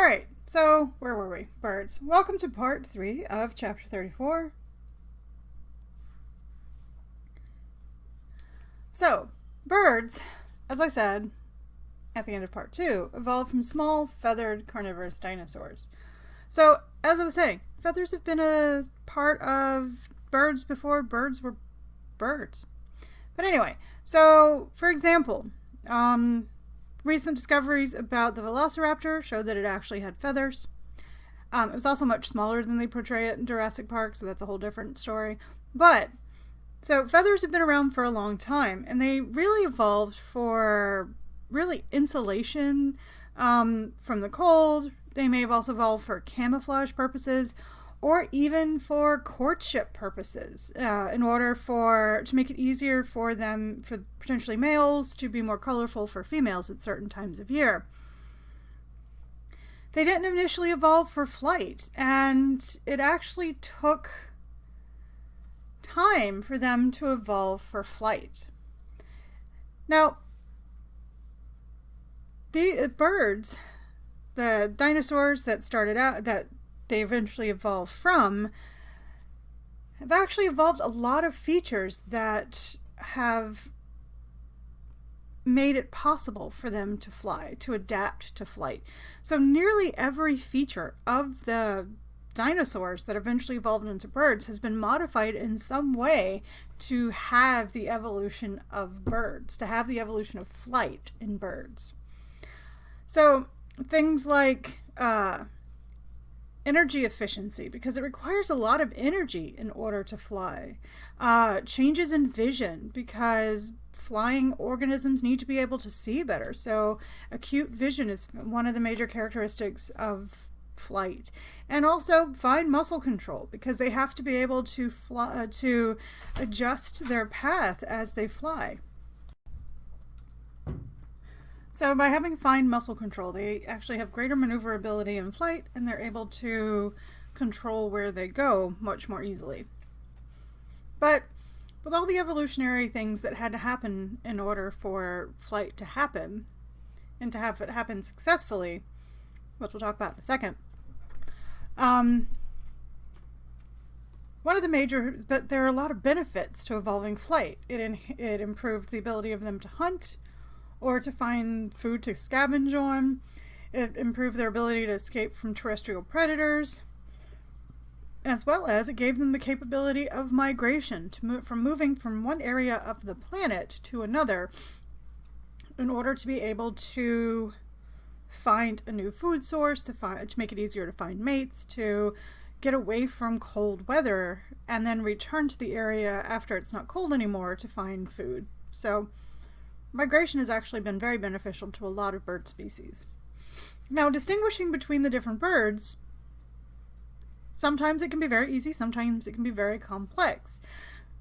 Alright, so where were we? Birds. Welcome to part 3 of chapter 34. So, birds, as I said at the end of part 2, evolved from small, feathered, carnivorous dinosaurs. So, as I was saying, feathers have been a part of birds before birds were birds. But anyway, so, for example, recent discoveries about the velociraptor showed that it actually had feathers. It was also much smaller than they portray it in Jurassic Park, so that's a whole different story. But, so feathers have been around for a long time, and they really evolved for insulation from the cold. They may have also evolved for camouflage purposes, or even for courtship purposes, in order to make it easier for potentially males to be more colorful for females at certain times of year. They didn't initially evolve for flight, and it actually took time for them to evolve for flight. Now, the birds, the dinosaurs that started out, that they eventually evolved from, have actually evolved a lot of features that have made it possible for them to fly, to adapt to flight. So nearly every feature of the dinosaurs that eventually evolved into birds has been modified in some way to have the evolution of birds, to have the evolution of flight in birds. So things like energy efficiency, because it requires a lot of energy in order to fly. Changes in vision, because flying organisms need to be able to see better. So acute vision is one of the major characteristics of flight. And also fine muscle control, because they have to be able to fly, to adjust their path as they fly. So by having fine muscle control, they actually have greater maneuverability in flight, and they're able to control where they go much more easily. But with all the evolutionary things that had to happen in order for flight to happen, and to have it happen successfully, which we'll talk about in a second, but there are a lot of benefits to evolving flight. It improved the ability of them to hunt, or to find food to scavenge on. It improved their ability to escape from terrestrial predators, as well as it gave them the capability of migration, moving from one area of the planet to another in order to be able to find a new food source, to make it easier to find mates, to get away from cold weather, and then return to the area after it's not cold anymore to find food. So migration has actually been very beneficial to a lot of bird species. Now, distinguishing between the different birds, sometimes it can be very easy, sometimes it can be very complex,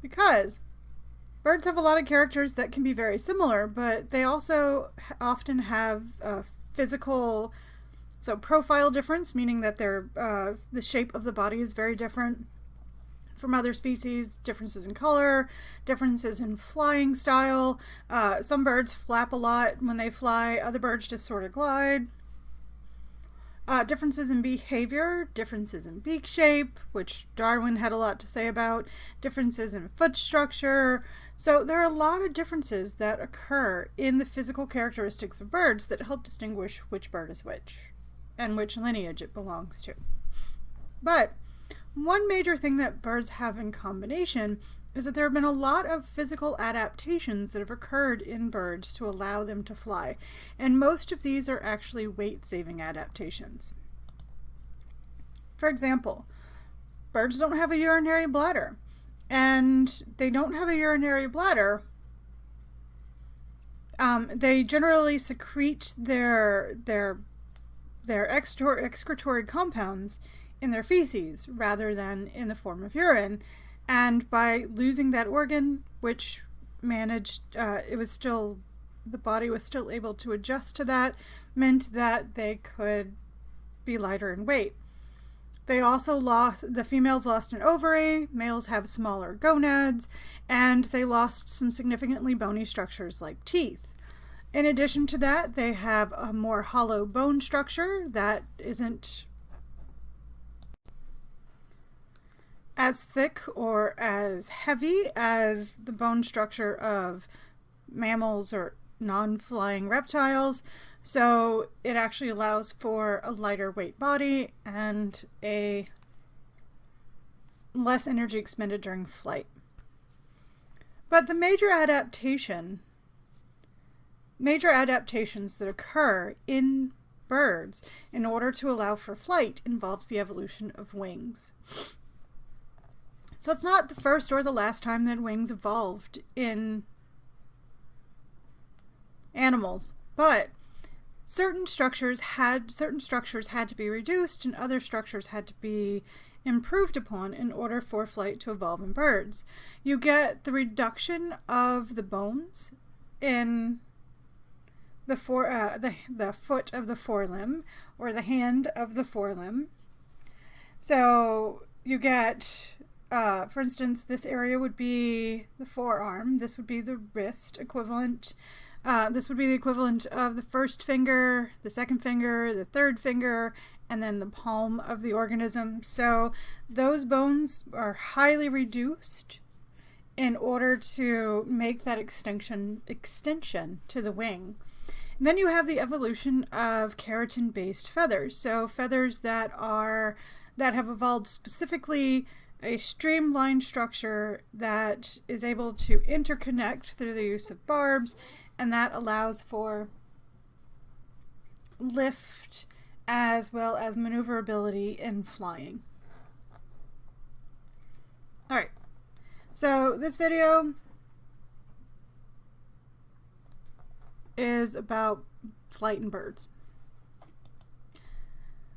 because birds have a lot of characters that can be very similar, but they also often have physical, so profile difference, meaning that the shape of the body is very different from other species, differences in color, differences in flying style. Some birds flap a lot when they fly, other birds just sort of glide. Differences in behavior, differences in beak shape, which Darwin had a lot to say about, differences in foot structure. So there are a lot of differences that occur in the physical characteristics of birds that help distinguish which bird is which, and which lineage it belongs to. But one major thing that birds have in combination is that there have been a lot of physical adaptations that have occurred in birds to allow them to fly, and most of these are actually weight-saving adaptations. For example, birds don't have a urinary bladder, and they don't have a urinary bladder. They generally secrete their excretory compounds in their feces rather than in the form of urine, and by losing that organ, which the body was still able to adjust to that, meant that they could be lighter in weight. The females lost an ovary, males have smaller gonads, and they lost some significantly bony structures like teeth. In addition to that, they have a more hollow bone structure that isn't as thick or as heavy as the bone structure of mammals or non-flying reptiles. So it actually allows for a lighter weight body and a less energy expended during flight. But the major adaptations that occur in birds in order to allow for flight involves the evolution of wings. So it's not the first or the last time that wings evolved in animals, but certain structures had to be reduced and other structures had to be improved upon in order for flight to evolve in birds. You get the reduction of the bones in the foot of the forelimb or the hand of the forelimb. So you get, for instance, this area would be the forearm. This would be the wrist equivalent. This would be the equivalent of the first finger, the second finger, the third finger, and then the palm of the organism. So those bones are highly reduced in order to make that extension to the wing. And then you have the evolution of keratin-based feathers. So feathers that have evolved specifically a streamlined structure that is able to interconnect through the use of barbs, and that allows for lift as well as maneuverability in flying. Alright, so this video is about flight in birds.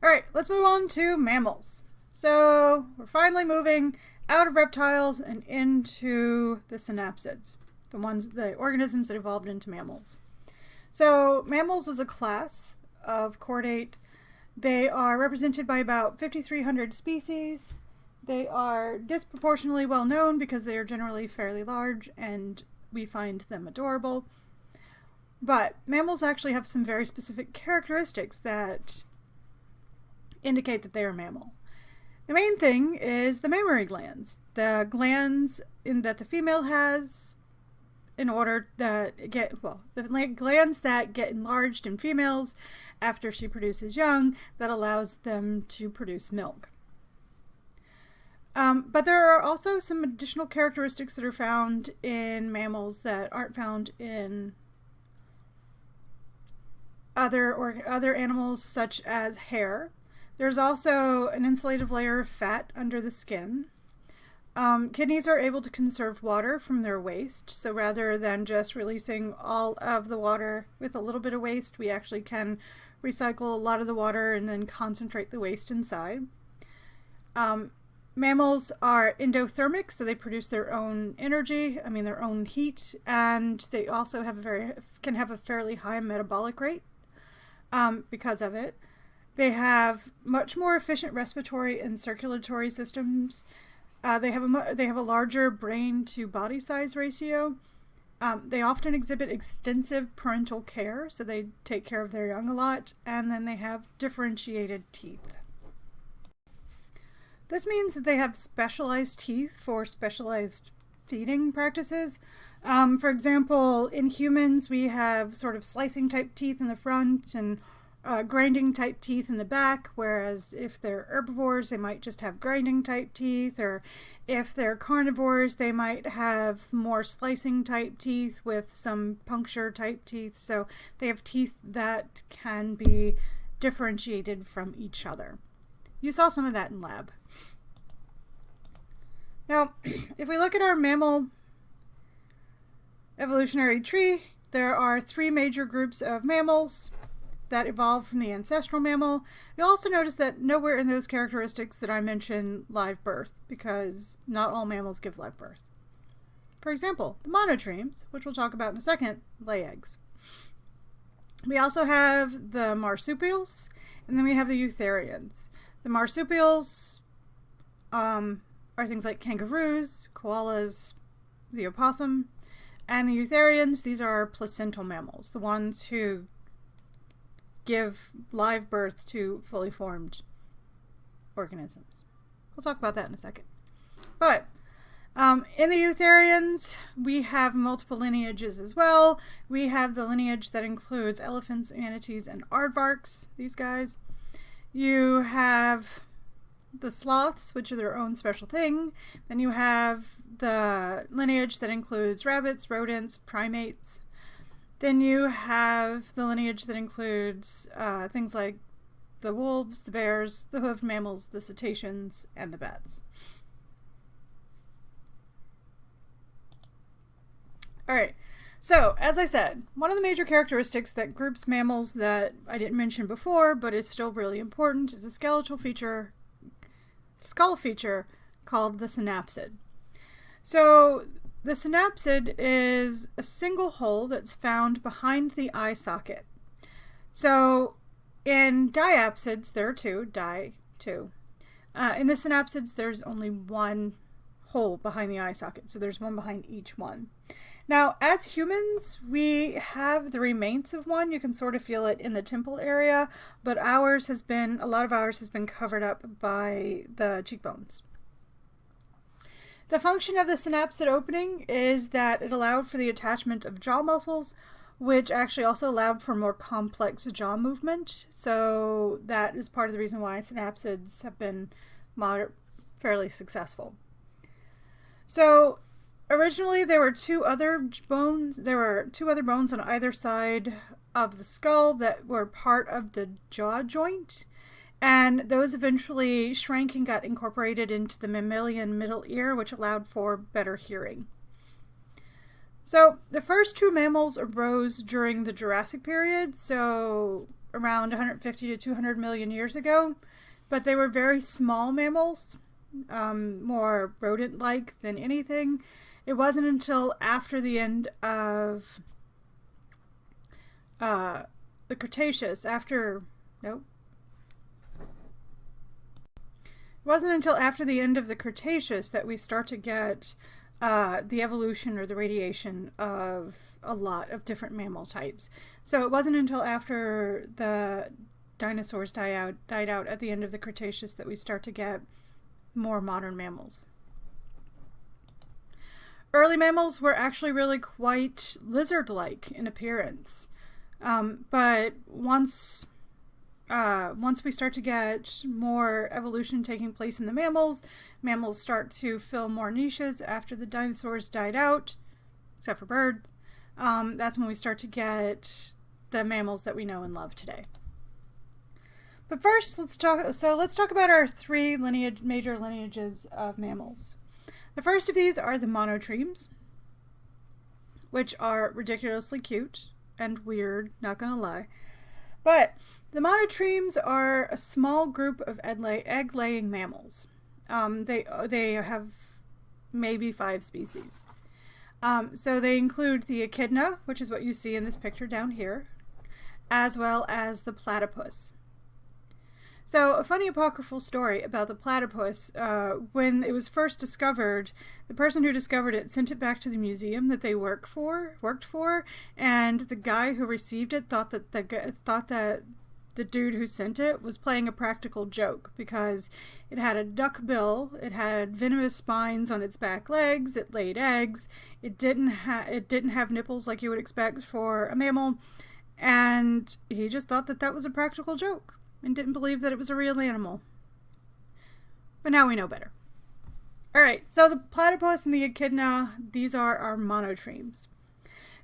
Alright, let's move on to mammals. So we're finally moving out of reptiles and into the synapsids, the organisms that evolved into mammals. So mammals is a class of chordate. They are represented by about 5,300 species. They are disproportionately well known because they are generally fairly large and we find them adorable. But mammals actually have some very specific characteristics that indicate that they are a mammal. The main thing is the mammary glands. The glands that the female has the glands that get enlarged in females after she produces young that allows them to produce milk. But there are also some additional characteristics that are found in mammals that aren't found in other animals, such as hair. There's also an insulative layer of fat under the skin. Kidneys are able to conserve water from their waste, so rather than just releasing all of the water with a little bit of waste, we actually can recycle a lot of the water and then concentrate the waste inside. Mammals are endothermic, so they produce their own energy, their own heat, and they also can have a fairly high metabolic rate because of it. They have much more efficient respiratory and circulatory systems. They have a larger brain to body size ratio. They often exhibit extensive parental care, so they take care of their young a lot, and then they have differentiated teeth. This means that they have specialized teeth for specialized feeding practices. For example, in humans, we have sort of slicing type teeth in the front and grinding type teeth in the back, whereas if they're herbivores, they might just have grinding type teeth, or if they're carnivores, they might have more slicing type teeth with some puncture type teeth. So they have teeth that can be differentiated from each other. You saw some of that in lab. Now, if we look at our mammal evolutionary tree, there are 3 major groups of mammals that evolved from the ancestral mammal. You'll also notice that nowhere in those characteristics that I mention live birth, because not all mammals give live birth. For example, the monotremes, which we'll talk about in a second, lay eggs. We also have the marsupials, and then we have the eutherians. The marsupials are things like kangaroos, koalas, the opossum. And the eutherians, these are placental mammals, the ones who give live birth to fully formed organisms. We'll talk about that in a second. But in the eutherians, we have multiple lineages as well. We have the lineage that includes elephants, manatees, and aardvarks, these guys. You have the sloths, which are their own special thing. Then you have the lineage that includes rabbits, rodents, primates. Then you have the lineage that includes things like the wolves, the bears, the hoofed mammals, the cetaceans, and the bats. Alright, so as I said, one of the major characteristics that groups mammals that I didn't mention before, but is still really important, is a skull feature called the synapsid. So the synapsid is a single hole that's found behind the eye socket. So in diapsids, there are two. In the synapsids, there's only one hole behind the eye socket, so there's one behind each one. Now, as humans, we have the remains of one. You can sort of feel it in the temple area, but a lot of ours has been covered up by the cheekbones. The function of the synapsid opening is that it allowed for the attachment of jaw muscles, which actually also allowed for more complex jaw movement. So that is part of the reason why synapsids have been fairly successful. So originally, there were two other bones on either side of the skull that were part of the jaw joint, and those eventually shrank and got incorporated into the mammalian middle ear, which allowed for better hearing. So the first two mammals arose during the Jurassic period, so around 150 to 200 million years ago, but they were very small mammals, more rodent-like than anything. It wasn't until after the end of the Cretaceous, It wasn't until after the end of the Cretaceous that we start to get the evolution or the radiation of a lot of different mammal types. So it wasn't until after the dinosaurs died out at the end of the Cretaceous that we start to get more modern mammals. Early mammals were actually really quite lizard-like in appearance, but once we start to get more evolution taking place in the mammals start to fill more niches after the dinosaurs died out, except for birds. That's when we start to get the mammals that we know and love today. But first, let's talk about our three major lineages of mammals. The first of these are the monotremes, which are ridiculously cute and weird, not gonna lie. But the monotremes are a small group of egg-laying mammals. They have maybe 5 species. So they include the echidna, which is what you see in this picture down here, as well as the platypus. So, a funny apocryphal story about the platypus, when it was first discovered, the person who discovered it sent it back to the museum that they worked for, and the guy who received it thought that the dude who sent it was playing a practical joke, because it had a duck bill, it had venomous spines on its back legs, it laid eggs, it didn't have nipples like you would expect for a mammal, and he just thought that was a practical joke and didn't believe that it was a real animal. But now we know better. Alright, so the platypus and the echidna, these are our monotremes.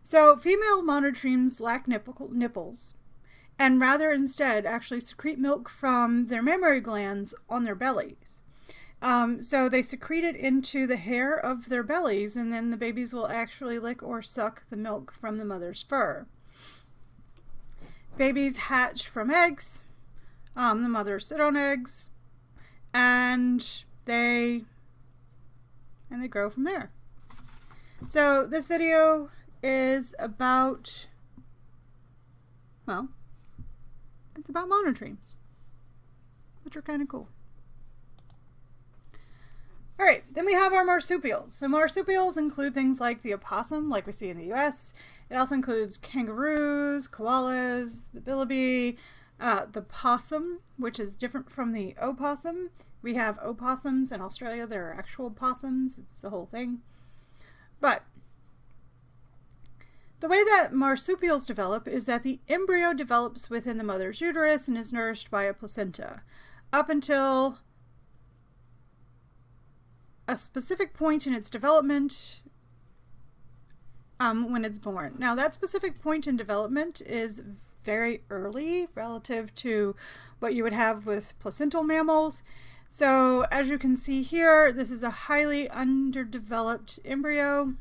So female monotremes lack nipples, and rather instead actually secrete milk from their mammary glands on their bellies. So they secrete it into the hair of their bellies, and then the babies will actually lick or suck the milk from the mother's fur. Babies hatch from eggs. The mothers sit on eggs, and they grow from there. So this video is about, well, it's about monotremes, which are kind of cool. All right, then we have our marsupials. So marsupials include things like the opossum, like we see in the US. It also includes kangaroos, koalas, the bilibee, the possum, which is different from the opossum. We have opossums in Australia. There are actual possums. It's the whole thing. But the way that marsupials develop is that the embryo develops within the mother's uterus and is nourished by a placenta up until a specific point in its development when it's born. Now, that specific point in development is very early relative to what you would have with placental mammals. So, as you can see here, this is a highly underdeveloped embryo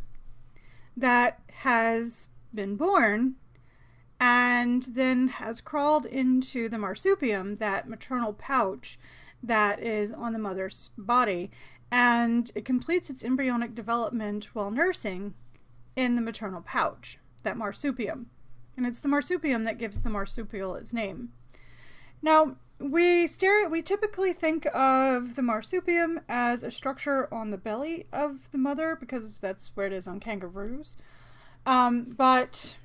that has been born and then has crawled into the marsupium, that maternal pouch that is on the mother's body, and it completes its embryonic development while nursing in the maternal pouch, that marsupium. And it's the marsupium that gives the marsupial its name. Now, we typically think of the marsupium as a structure on the belly of the mother because that's where it is on kangaroos. But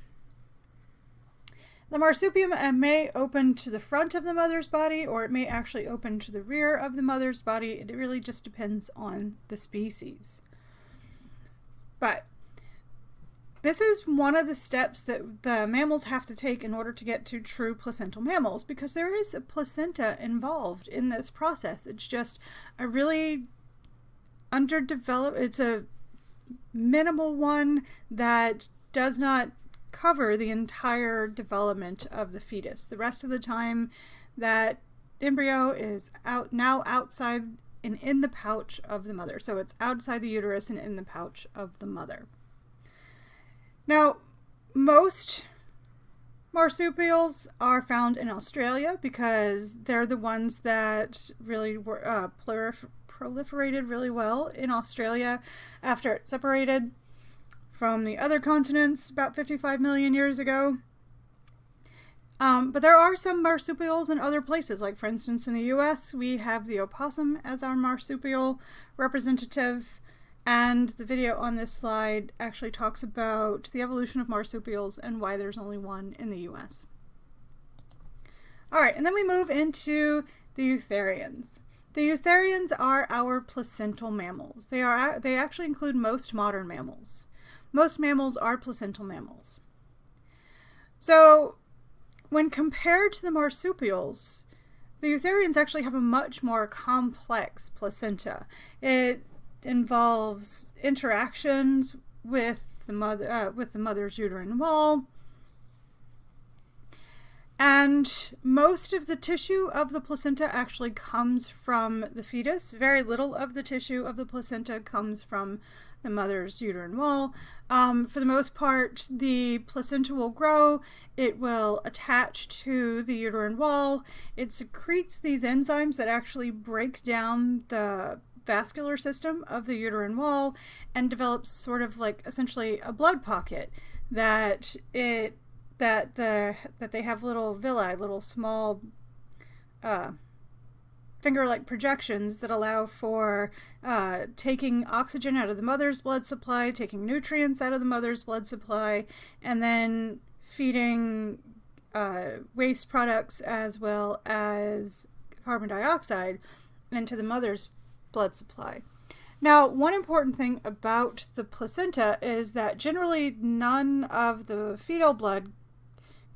the marsupium may open to the front of the mother's body, or it may actually open to the rear of the mother's body. It really just depends on the species. But this is one of the steps that the mammals have to take in order to get to true placental mammals, because there is a placenta involved in this process. It's just a really underdeveloped, it's a minimal one that does not cover the entire development of the fetus. The rest of the time, that embryo is outside and in the pouch of the mother. So it's outside the uterus and in the pouch of the mother. Now, most marsupials are found in Australia because they're the ones that really were proliferated really well in Australia after it separated from the other continents about 55 million years ago. But there are some marsupials in other places, like for instance in the US we have the opossum as our marsupial representative. And the video on this slide actually talks about the evolution of marsupials and why there's only one in the US. Alright, and then we move into the eutherians. The eutherians are our placental mammals. They actually include most modern mammals. Most mammals are placental mammals. So, when compared to the marsupials, the eutherians actually have a much more complex placenta. It involves interactions with the mother's uterine wall, and most of the tissue of the placenta actually comes from the fetus. Very little of the tissue of the placenta comes from the mother's uterine wall. For the most part, the placenta will grow, it will attach to the uterine wall, it secretes these enzymes that actually break down the vascular system of the uterine wall and develops sort of like essentially a blood pocket that they have little villi, little small finger-like projections that allow for taking oxygen out of the mother's blood supply, taking nutrients out of the mother's blood supply, and then feeding waste products as well as carbon dioxide into the mother's blood supply. Now, one important thing about the placenta is that generally none of the fetal blood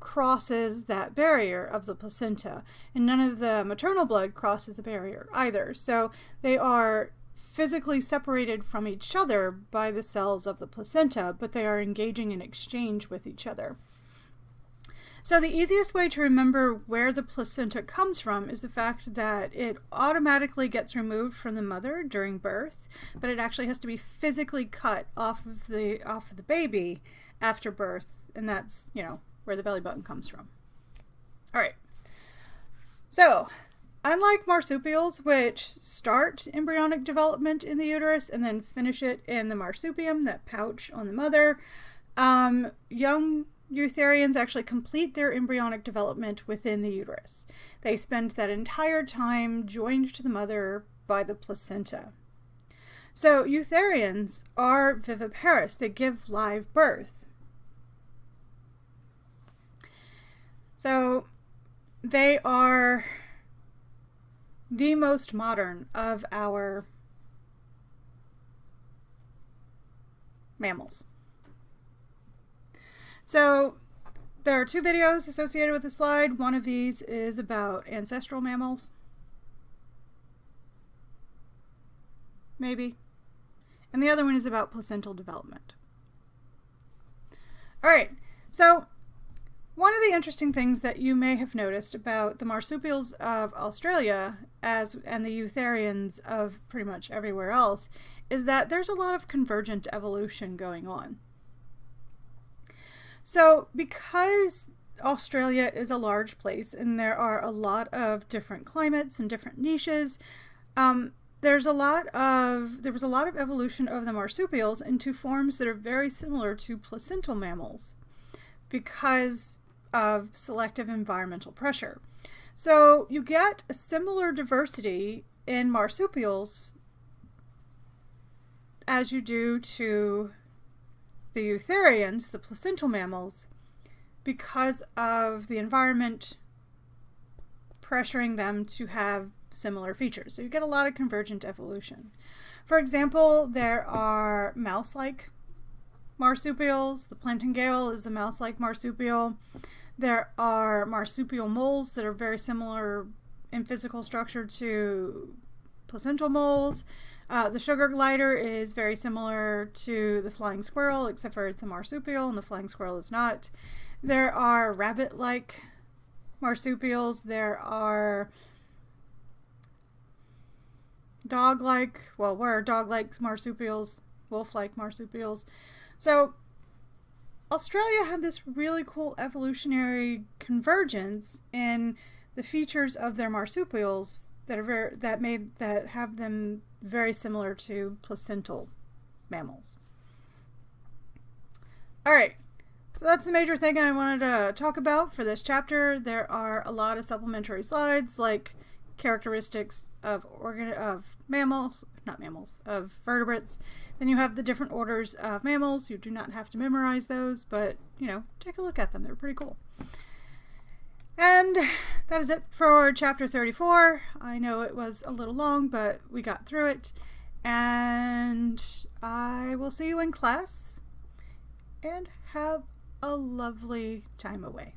crosses that barrier of the placenta, and none of the maternal blood crosses the barrier either. So they are physically separated from each other by the cells of the placenta, but they are engaging in exchange with each other. So the easiest way to remember where the placenta comes from is the fact that it automatically gets removed from the mother during birth, but it actually has to be physically cut off of the baby after birth, and that's, where the belly button comes from. All right. So, unlike marsupials, which start embryonic development in the uterus and then finish it in the marsupium, that pouch on the mother, young eutherians actually complete their embryonic development within the uterus. They spend that entire time joined to the mother by the placenta. So eutherians are viviparous. They give live birth. So they are the most modern of our mammals. So there are 2 videos associated with the slide. One of these is about ancestral mammals. Maybe. And the other one is about placental development. Alright, so one of the interesting things that you may have noticed about the marsupials of Australia and the eutherians of pretty much everywhere else is that there's a lot of convergent evolution going on. So because Australia is a large place and there are a lot of different climates and different niches, there was a lot of evolution of the marsupials into forms that are very similar to placental mammals because of selective environmental pressure. So you get a similar diversity in marsupials as you do to the eutherians, the placental mammals, because of the environment pressuring them to have similar features. So you get a lot of convergent evolution. For example, there are mouse-like marsupials. The plantain-gale is a mouse-like marsupial. There are marsupial moles that are very similar in physical structure to placental moles. The sugar glider is very similar to the flying squirrel, except for it's a marsupial and the flying squirrel is not. There are rabbit-like marsupials. There are dog-like, well, where are dog-like marsupials, wolf-like marsupials. So Australia had this really cool evolutionary convergence in the features of their marsupials that have them very similar to placental mammals. All right, so that's the major thing I wanted to talk about for this chapter. There are a lot of supplementary slides like characteristics of mammals, not mammals, of vertebrates. Then you have the different orders of mammals. You do not have to memorize those, but, you know, take a look at them. They're pretty cool. And that is it for chapter 34. I know it was a little long, but we got through it. And I will see you in class. And have a lovely time away.